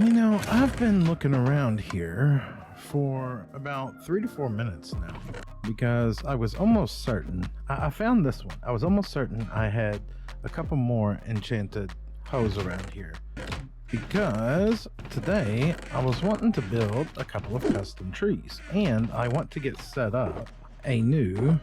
You know, I've been looking around here for about 3 to 4 minutes now because I was almost certain I found this one. I was almost certain I had a couple more enchanted hoes around here because today I was wanting to build a couple of custom trees and I want to get set up a new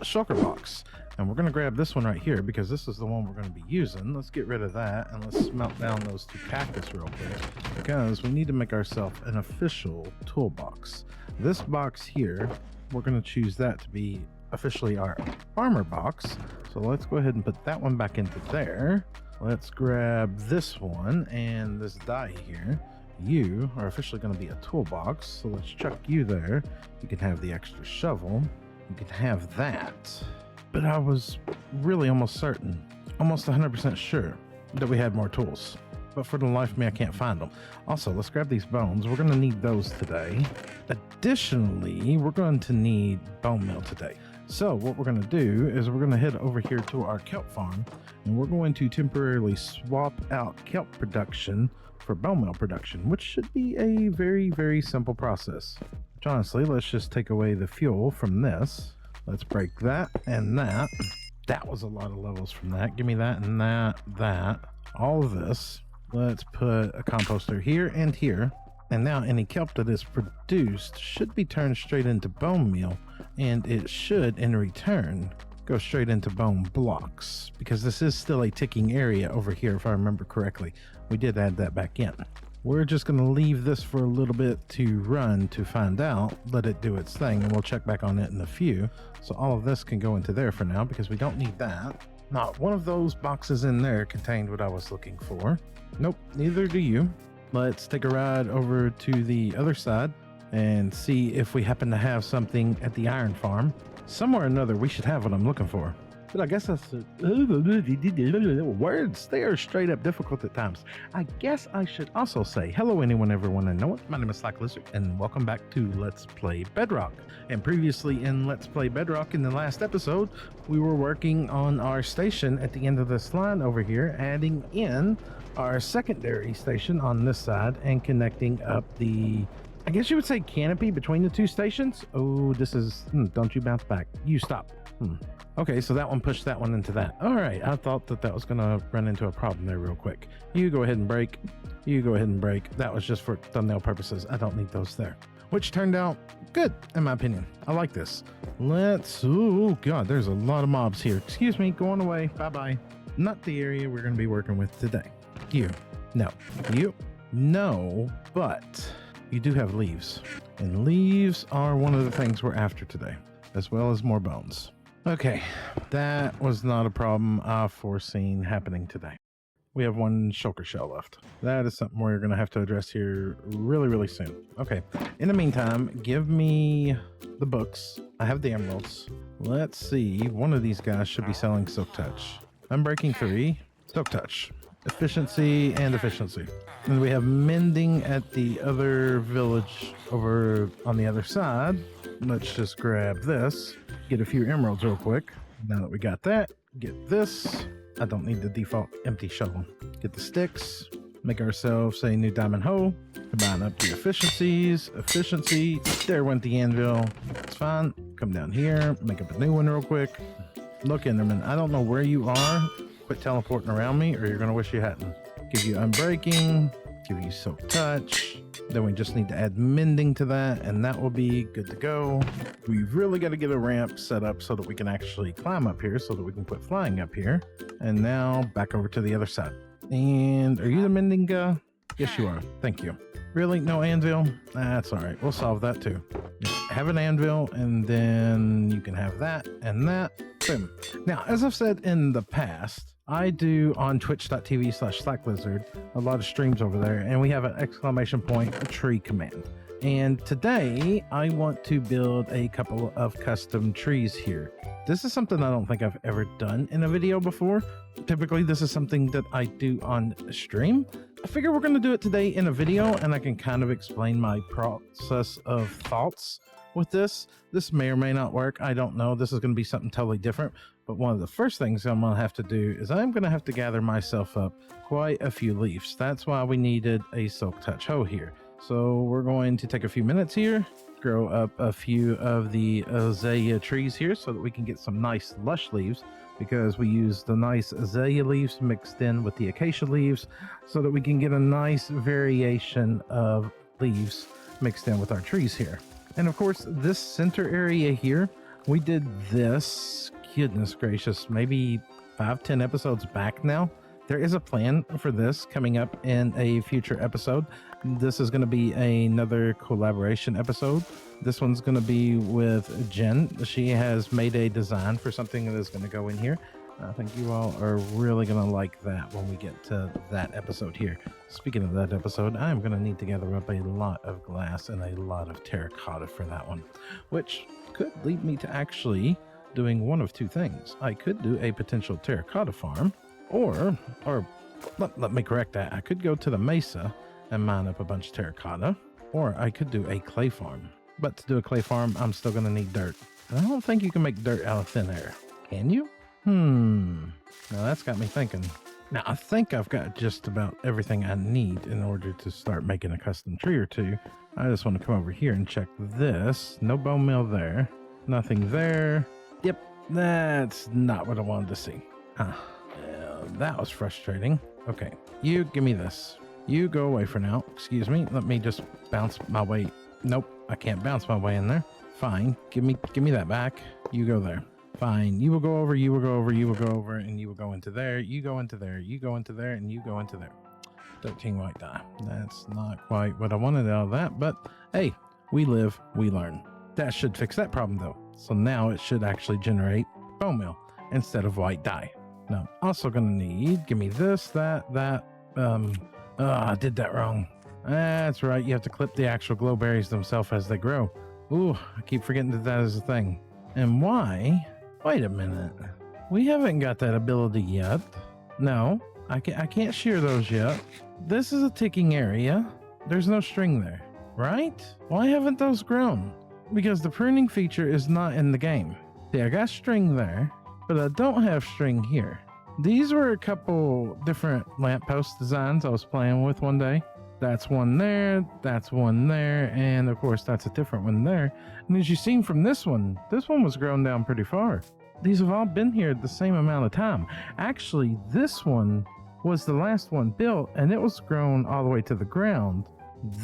shulker box. And we're going to grab this one right here because this is the one we're going to be using. Let's get rid of that and let's melt down those two cactus real quick because we need to make ourselves an official toolbox. This box here, we're going to choose that to be officially our farmer box. So let's go ahead and put that one back into there. Let's grab this one and this die here. You are officially going to be a toolbox. So let's chuck you there. You can have the extra shovel. You can have that. But I was really almost certain, almost 100% sure that we had more tools. But for the life of me, I can't find them. Also, let's grab these bones. We're going to need those today. Additionally, we're going to need bone meal today. So what we're going to do is we're going to head over here to our kelp farm, and we're going to temporarily swap out kelp production for bone meal production, which should be a very, very simple process. Which honestly, let's just take away the fuel from this. Let's break that and that. That was a lot of levels from that. Give me that and that. All of this. Let's put a composter here and here. And now any kelp that is produced should be turned straight into bone meal. And it should, in return, go straight into bone blocks. Because this is still a ticking area over here, if I remember correctly. We did add that back in. We're just going to leave this for a little bit to run to find out, let it do its thing, and we'll check back on it in a few. So all of this can go into there for now because we don't need that. Not one of those boxes in there contained what I was looking for. Nope, neither do you. Let's take a ride over to the other side and see if we happen to have something at the iron farm. Somewhere or another, we should have what I'm looking for. But I guess that's words. They are straight up difficult at times. I guess I should also say hello, anyone, everyone, and no one. My name is SlackLizard, and welcome back to Let's Play Bedrock. And previously in Let's Play Bedrock, in the last episode, we were working on our station at the end of this line over here, adding in our secondary station on this side and connecting up the, I guess you would say, canopy between the two stations. Oh, this is, don't you bounce back. You stop. Okay, so that one pushed that one into that. All right, I thought that was going to run into a problem there real quick. You go ahead and break. You go ahead and break. That was just for thumbnail purposes. I don't need those there. Which turned out good, in my opinion. I like this. Oh, God, there's a lot of mobs here. Excuse me, going away. Bye-bye. Not the area we're going to be working with today. You. No. You. No, but you do have leaves. And leaves are one of the things we're after today, as well as more bones. Okay, that was not a problem I've foreseen happening today. We have one shulker shell left. That is something we're going to have to address here really, really soon. Okay, in the meantime, give me the books. I have the emeralds. Let's see, one of these guys should be selling Silk Touch. Unbreaking 3, Silk Touch. Efficiency and efficiency. And we have mending at the other village over on the other side. Let's just grab this, get a few emeralds real quick. Now that we got that, get this. I don't need the default empty shovel. Get the sticks, make ourselves a new diamond hoe, combine up the efficiencies, efficiency. There went the anvil. It's fine. Come down here, make up a new one real quick. Look, Enderman, I don't know where you are. Quit teleporting around me or you're going to wish you hadn't. Give you unbreaking, give you silk touch. Then we just need to add mending to that and that will be good to go. We've really got to get a ramp set up so that we can actually climb up here so that we can put flying up here. And now back over to the other side. And are you the mending guy? Yes, you are. Thank you. Really? No anvil? That's all right. We'll solve that too. Have an anvil and then you can have that and that. Boom. Now, as I've said in the past, I do on twitch.tv/SlackLizard a lot of streams over there, and we have an exclamation point, a tree command. And today I want to build a couple of custom trees here. This is something I don't think I've ever done in a video before. Typically, this is something that I do on stream. I figure we're going to do it today in a video, and I can kind of explain my process of thoughts with this. This may or may not work. I don't know. This is going to be something totally different. But one of the first things I'm going to have to do is I'm going to have to gather myself up quite a few leaves. That's why we needed a silk touch hoe here. So we're going to take a few minutes here, grow up a few of the azalea trees here so that we can get some nice lush leaves, because we use the nice azalea leaves mixed in with the acacia leaves so that we can get a nice variation of leaves mixed in with our trees here. And of course, this center area here, we did this, goodness gracious, maybe 5-10 episodes back now. There is a plan for this coming up in a future episode. This is going to be another collaboration episode. This one's going to be with Jen. She has made a design for something that is going to go in here. I think you all are really going to like that when we get to that episode here. Speaking of that episode, I'm going to need to gather up a lot of glass and a lot of terracotta for that one, which could lead me to actually doing one of two things. I could do a potential terracotta farm, or let me correct that. I could go to the mesa and mine up a bunch of terracotta, or I could do a clay farm. But to do a clay farm, I'm still going to need dirt. And I don't think you can make dirt out of thin air. Can you? Now that's got me thinking. Now I think I've got just about everything I need in order to start making a custom tree or two. I just want to come over here and check this. No bone meal there. Nothing there. Yep, that's not what I wanted to see. Yeah, that was frustrating. Okay, you give me this. You go away for now. Excuse me. Let me just bounce my way. Nope, I can't bounce my way in there. Fine. Give me that back. You go there. Fine. You will go over, you will go over, you will go over, and you will go into there. You go into there. You go into there, and you go into there. 13 white dye. That's not quite what I wanted out of that, but hey, we live, we learn. That should fix that problem though. So now it should actually generate bone meal instead of white dye. Now, I'm also gonna need, give me this, that, I did that wrong. That's right, you have to clip the actual glow berries themselves as they grow. Ooh, I keep forgetting that that is a thing. And why? Wait a minute. We haven't got that ability yet. No, I can't shear those yet. This is a ticking area. There's no string there, right? Why haven't those grown? Because the pruning feature is not in the game. See, I got string there, but I don't have string here. These were a couple different lamppost designs I was playing with one day. That's one there, that's one there, and of course that's a different one there. And as you've seen from this one was grown down pretty far. These have all been here the same amount of time. Actually, this one was the last one built, and it was grown all the way to the ground.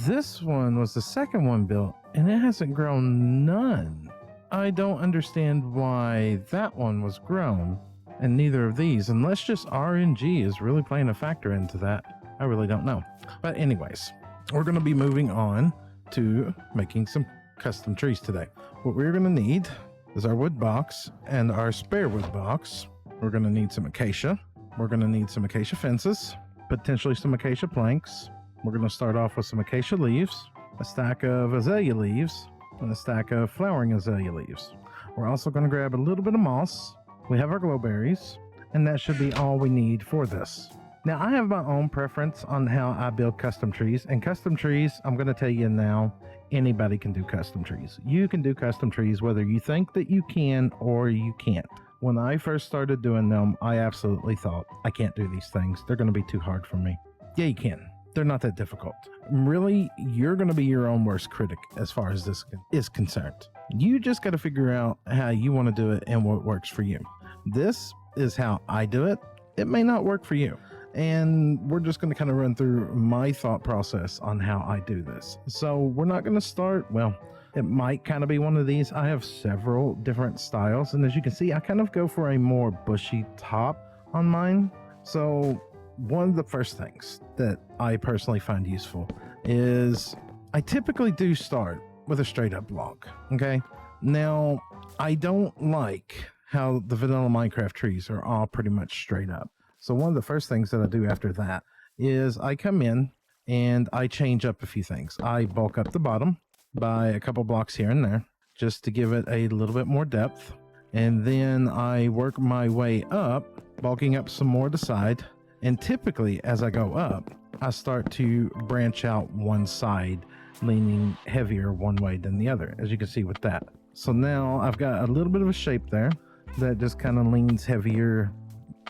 This one was the second one built, and it hasn't grown none. I don't understand why that one was grown, and neither of these, unless just RNG is really playing a factor into that. I really don't know. But anyways, we're going to be moving on to making some custom trees today. What we're going to need is our wood box and our spare wood box. We're going to need some acacia. We're going to need some acacia fences, potentially some acacia planks. We're going to start off with some acacia leaves, a stack of azalea leaves, and a stack of flowering azalea leaves. We're also going to grab a little bit of moss. We have our glowberries, and that should be all we need for this. Now, I have my own preference on how I build custom trees, and custom trees, I'm going to tell you now, anybody can do custom trees. You can do custom trees whether you think that you can or you can't. When I first started doing them, I absolutely thought, I can't do these things. They're going to be too hard for me. Yeah, you can. They're not that difficult. Really, you're going to be your own worst critic as far as this is concerned. You just got to figure out how you want to do it and what works for you. This is how I do it. It may not work for you. And we're just going to kind of run through my thought process on how I do this. So we're not going to start, well, it might kind of be one of these. I have several different styles. And as you can see, I kind of go for a more bushy top on mine. So one of the first things that I personally find useful is I typically do start with a straight up block. Okay. Now, I don't like how the vanilla Minecraft trees are all pretty much straight up. So one of the first things that I do after that is I come in and I change up a few things. I bulk up the bottom by a couple blocks here and there just to give it a little bit more depth. And then I work my way up, bulking up some more to the side. And typically as I go up, I start to branch out one side, leaning heavier one way than the other, as you can see with that. So now I've got a little bit of a shape there. that just kind of leans heavier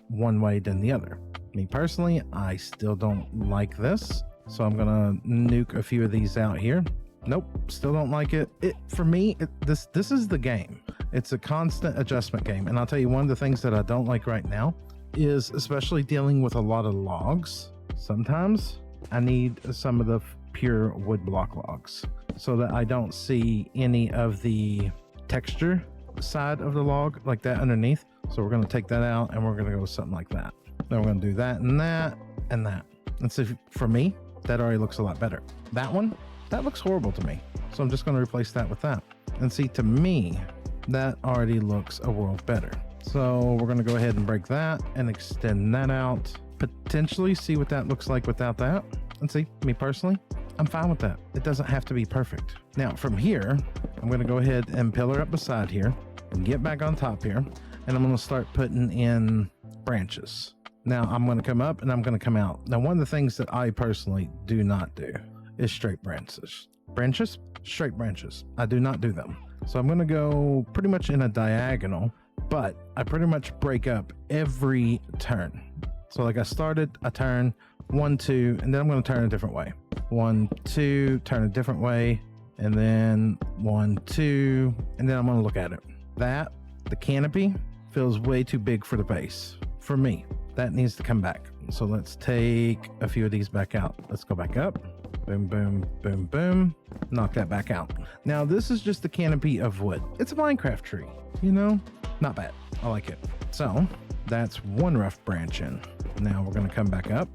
one way than the other. Me personally, I still don't like this, so I'm gonna nuke a few of these out here. Nope, still don't like it. For me, this is the game. It's a constant adjustment game, and I'll tell you, one of the things that I don't like right now is, especially dealing with a lot of logs, sometimes I need some of the pure wood block logs so that I don't see any of the texture side of the log like that underneath. So we're going to take that out, and we're going to go with something like that. Then we're going to do that and that and that. And so for me, that already looks a lot better. That one, that looks horrible to me. So I'm just going to replace that with that. And see, to me, that already looks a world better. So we're going to go ahead and break that and extend that out. Potentially see what that looks like without that. And see, me personally, I'm fine with that. It doesn't have to be perfect. Now from here, I'm going to go ahead and pillar up beside here and get back on top here. And I'm going to start putting in branches. Now I'm going to come up and I'm going to come out. Now, one of the things that I personally do not do is straight branches. Straight branches. I do not do them. So I'm going to go pretty much in a diagonal, but I pretty much break up every turn. So like I started a turn, 1, 2, and then I'm going to turn a different way. 1, 2, turn a different way, and then 1, 2, and then I'm going to look at it. The canopy feels way too big for the base. For me, that needs to come back. So let's take a few of these back out. Let's go back up. Boom, boom, boom, boom. Knock that back out. Now, this is just the canopy of wood. It's a Minecraft tree, you know? Not bad. I like it. So that's one rough branch in. Now we're going to come back up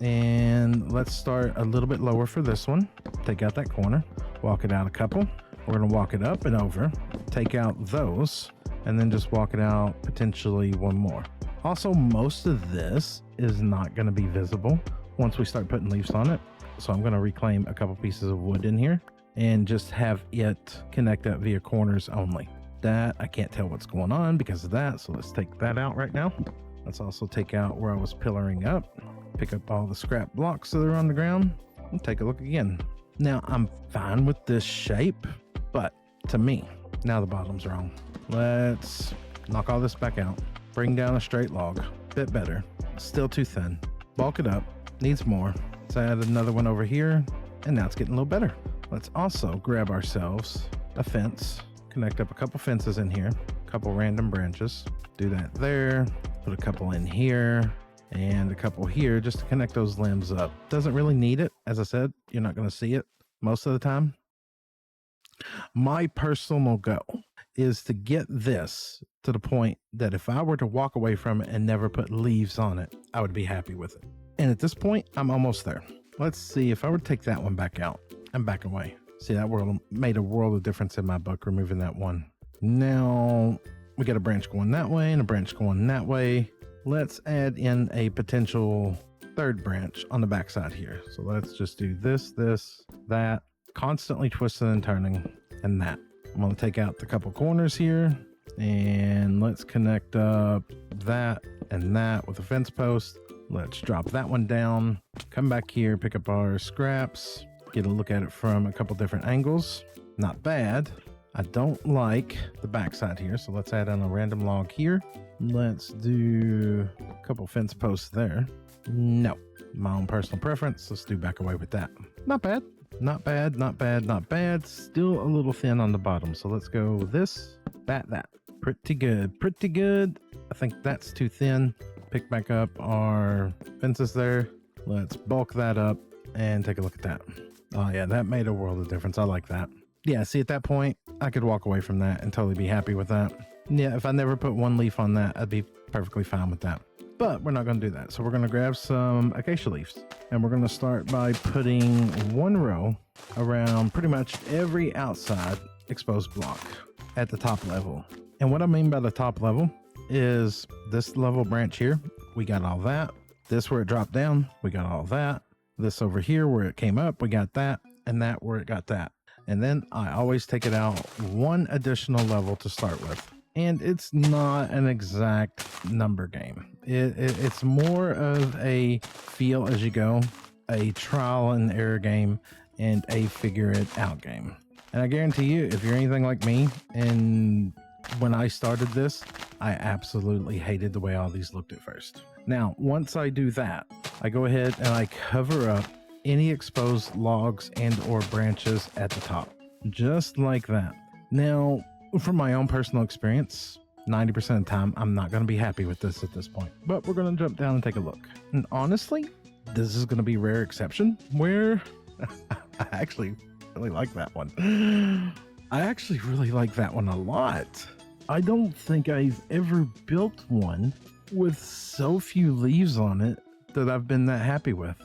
and let's start a little bit lower for this one. Take out that corner, walk it out a couple. We're going to walk it up and over, take out those, and then just walk it out potentially one more. Also, most of this is not going to be visible once we start putting leaves on it. So I'm going to reclaim a couple pieces of wood in here and just have it connect up via corners only. That I can't tell what's going on because of that. So let's take that out right now. Let's also take out where I was pillaring up, pick up all the scrap blocks that are on the ground, and take a look again. Now I'm fine with this shape, but to me, now the bottom's wrong. Let's knock all this back out, bring down a straight log, bit better, still too thin, bulk it up, needs more. Let's add another one over here, and now it's getting a little better. Let's also grab ourselves a fence, connect up a couple fences in here, a couple random branches, do that there, put a couple in here, and a couple here just to connect those limbs up. Doesn't really need it. As I said, you're not going to see it most of the time. My personal goal is to get this to the point that if I were to walk away from it and never put leaves on it, I would be happy with it. And at this point, I'm almost there. Let's see, if I were to take that one back out and back away. See, that world made a world of difference in my book, removing that one. Now, we got a branch going that way and a branch going that way. Let's add in a potential third branch on the backside here. So let's just do this, that, constantly twisting and turning, and that. I'm going to take out the couple corners here, and let's connect up that and that with a fence post. Let's drop that one down, come back here, pick up our scraps, get a look at it from a couple different angles. Not bad. I don't like the backside here, so let's add on a random log here. Let's do a couple fence posts there. No, my own personal preference. Let's do back away with that. Not bad. Not bad, not bad, not bad. Still a little thin on the bottom. So let's go this, that. Pretty good, pretty good. I think that's too thin. Pick back up our fences there. Let's bulk that up and take a look at that. Oh yeah, that made a world of difference. I like that. Yeah, see, at that point, I could walk away from that and totally be happy with that. Yeah, if I never put one leaf on that, I'd be perfectly fine with that. But we're not going to do that. So we're going to grab some acacia leaves. And we're going to start by putting one row around pretty much every outside exposed block at the top level. And what I mean by the top level is this level branch here. We got all that. This where it dropped down, we got all that. This over here where it came up, we got that. And that where it got that. And then I always take it out one additional level to start with. And it's not an exact number game. It's more of a feel as you go, a trial and error game, and a figure it out game. And I guarantee you, if you're anything like me, and when I started this, I absolutely hated the way all these looked at first. Now, once I do that, I go ahead and I cover up any exposed logs and or branches at the top, just like that. Now, from my own personal experience, 90% of the time, I'm not going to be happy with this at this point, but we're going to jump down and take a look. And honestly, this is going to be a rare exception where I actually really like that one. I actually really like that one a lot. I don't think I've ever built one with so few leaves on it that I've been that happy with.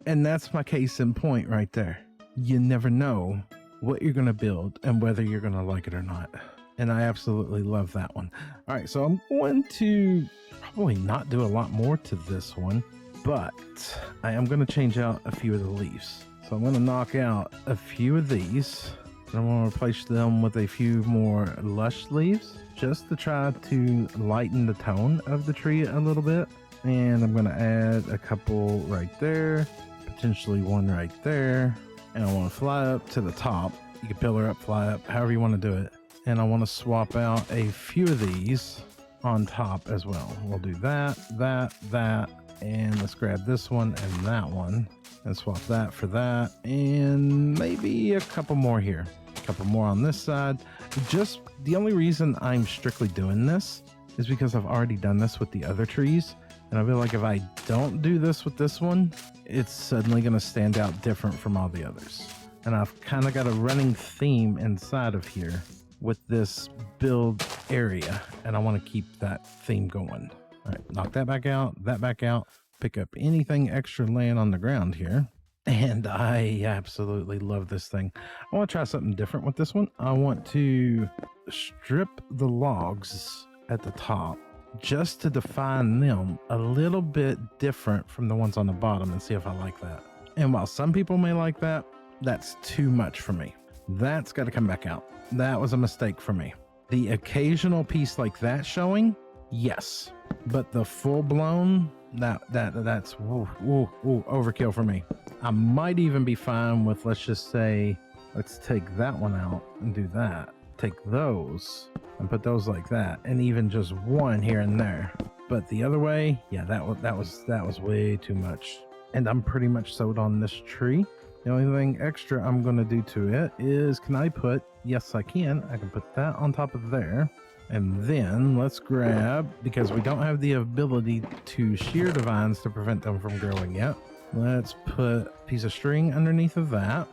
And that's my case in point right there. You never know what you're going to build and whether you're going to like it or not. And I absolutely love that one. All right, so I'm going to probably not do a lot more to this one, but I am going to change out a few of the leaves. So I'm going to knock out a few of these. And I'm going to replace them with a few more lush leaves just to try to lighten the tone of the tree a little bit. And I'm going to add a couple right there, potentially one right there. And I want to fly up to the top. You can pillar up, fly up, however you want to do it. And I want to swap out a few of these on top as well. We'll do that, and let's grab this one and that one and swap that for that. And maybe a couple more here, a couple more on this side. Just the only reason I'm strictly doing this is because I've already done this with the other trees. And I feel like if I don't do this with this one, it's suddenly going to stand out different from all the others. And I've kind of got a running theme inside of here with this build area, and I want to keep that theme going. All right, knock that back out, pick up anything extra laying on the ground here. And I absolutely love this thing. I want to try something different with this one. I want to strip the logs at the top just to define them a little bit different from the ones on the bottom and see if I like that. And while some people may like that, that's too much for me. That's got to come back out. That was a mistake for me. The occasional piece like that showing, yes, but the full blown, that's overkill for me. I might even be fine with, let's just say, let's take that one out and do that. Take those and put those like that, and even just one here and there. But the other way, yeah, that was way too much. And I'm pretty much sold on this tree. The only thing extra I'm going to do to it is, can I put, yes I can put that on top of there. And then let's grab, because we don't have the ability to shear the vines to prevent them from growing yet, let's put a piece of string underneath of that.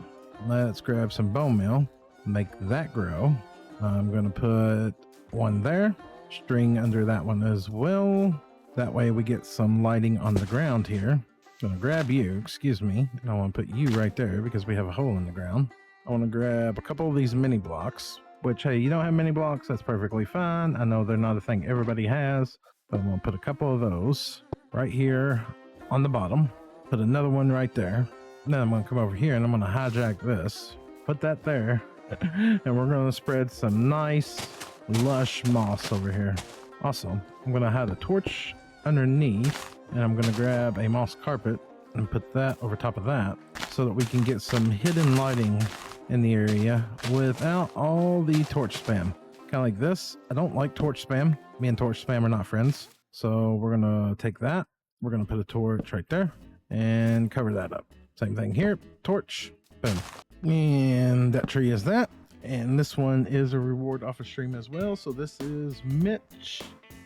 Let's grab some bone meal, make that grow. I'm going to put one there, string under that one as well. That way we get some lighting on the ground here. I'm gonna grab you, excuse me, and I want to put you right there because we have a hole in the ground. I want to grab a couple of these mini blocks, which, hey, you don't have mini blocks, that's perfectly fine. I know they're not a thing everybody has, but I'm gonna put a couple of those right here on the bottom, put another one right there. Then I'm gonna come over here and I'm gonna hijack this, put that there, and we're gonna spread some nice lush moss over here. Also, I'm gonna hide a torch underneath, and I'm going to grab a moss carpet and put that over top of that so that we can get some hidden lighting in the area without all the torch spam. Kind of like this. I don't like torch spam. Me and torch spam are not friends. So we're going to take that. We're going to put a torch right there and cover that up. Same thing here. Torch. Boom. And that tree is that. And this one is a reward off of stream as well. So this is Mitch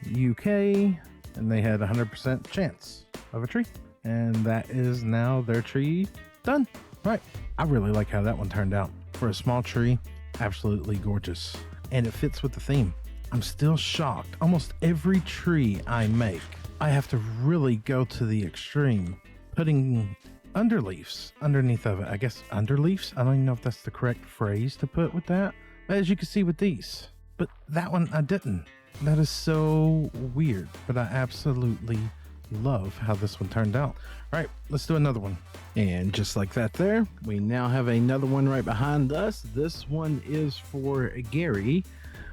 UK. And they had 100% chance of a tree. And that is now their tree done. Right. I really like how that one turned out. For a small tree, absolutely gorgeous. And it fits with the theme. I'm still shocked. Almost every tree I make, I have to really go to the extreme, putting underleaves underneath of it. I guess underleaves? I don't even know if that's the correct phrase to put with that. As you can see with these. But that one I didn't. That is so weird, but I absolutely love how this one turned out. All right, let's do another one. And just like that there, we now have another one right behind us. This one is for Gary.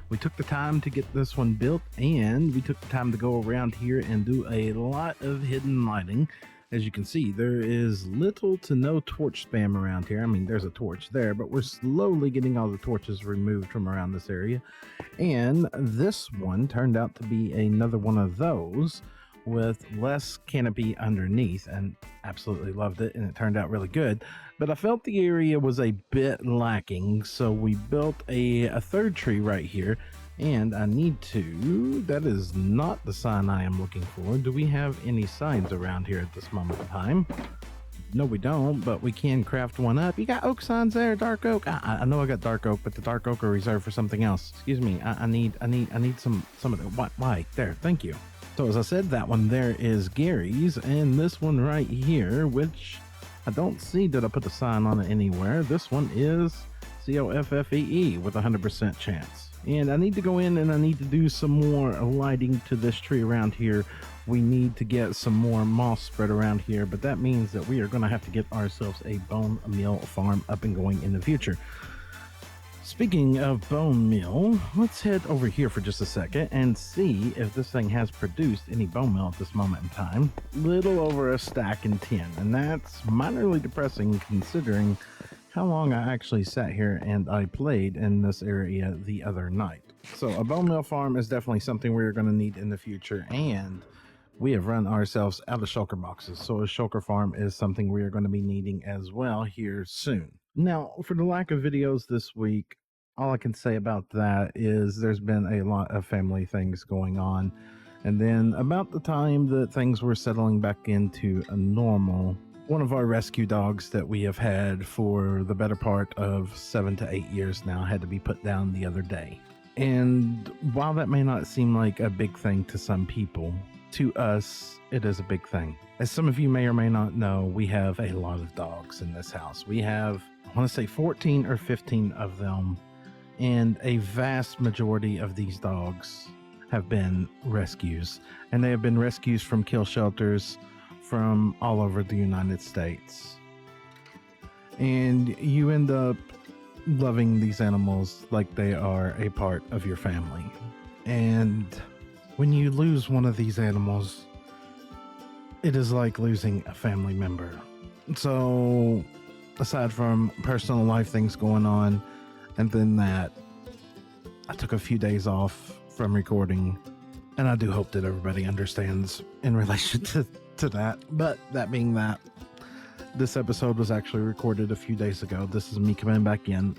We took the time to get this one built, and we took the time to go around here and do a lot of hidden lighting. As you can see, there is little to no torch spam around here. I mean, there's a torch there, but we're slowly getting all the torches removed from around this area. And this one turned out to be another one of those with less canopy underneath, and absolutely loved it, and it turned out really good. But I felt the area was a bit lacking, so we built a third tree right here. And I need to, that is not the sign I am looking for. Do we have any signs around here at this moment in time? No, we don't, but we can craft one up. You got oak signs there, dark oak. I know I got dark oak, but the dark oak are reserved for something else. Excuse me. I need some of the, why? There, thank you. So as I said, that one there is Gary's, and this one right here, which I don't see that I put a sign on it anywhere. This one is COFFEE with 100% chance. And I need to go in and I need to do some more lighting to this tree around here. We need to get some more moss spread around here, but that means that we are going to have to get ourselves a bone meal farm up and going in the future. Speaking of bone meal, let's head over here for just a second and see if this thing has produced any bone meal at this moment in time. Little over a stack in 10, and that's minorly depressing considering how long I actually sat here and I played in this area the other night. So a bone meal farm is definitely something we're going to need in the future, and we have run ourselves out of shulker boxes. So a shulker farm is something we are going to be needing as well here soon. Now, for the lack of videos this week, all I can say about that is there's been a lot of family things going on. And then about the time that things were settling back into a normal, one of our rescue dogs that we have had for the better part of 7 to 8 years now had to be put down the other day. And while that may not seem like a big thing to some people, to us, it is a big thing. As some of you may or may not know, we have a lot of dogs in this house. We have, I want to say 14 or 15 of them, and a vast majority of these dogs have been rescues. And they have been rescues from kill shelters from all over the United States. And you end up loving these animals like they are a part of your family. And when you lose one of these animals, it is like losing a family member. So aside from personal life things going on, and then that, I took a few days off from recording, and I do hope that everybody understands in relation to that. But that being that, this episode was actually recorded a few days ago. This is me coming back in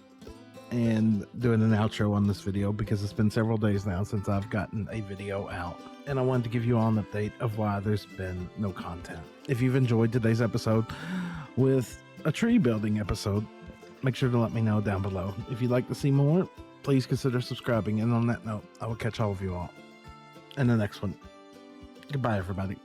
and doing an outro on this video because it's been several days now since I've gotten a video out, and I wanted to give you all an update of why there's been no content. If you've enjoyed today's episode with a tree building episode, make sure to let me know down below. If you'd like to see more, please consider subscribing, and on that note, I will catch all of you all in the next one. Goodbye, everybody.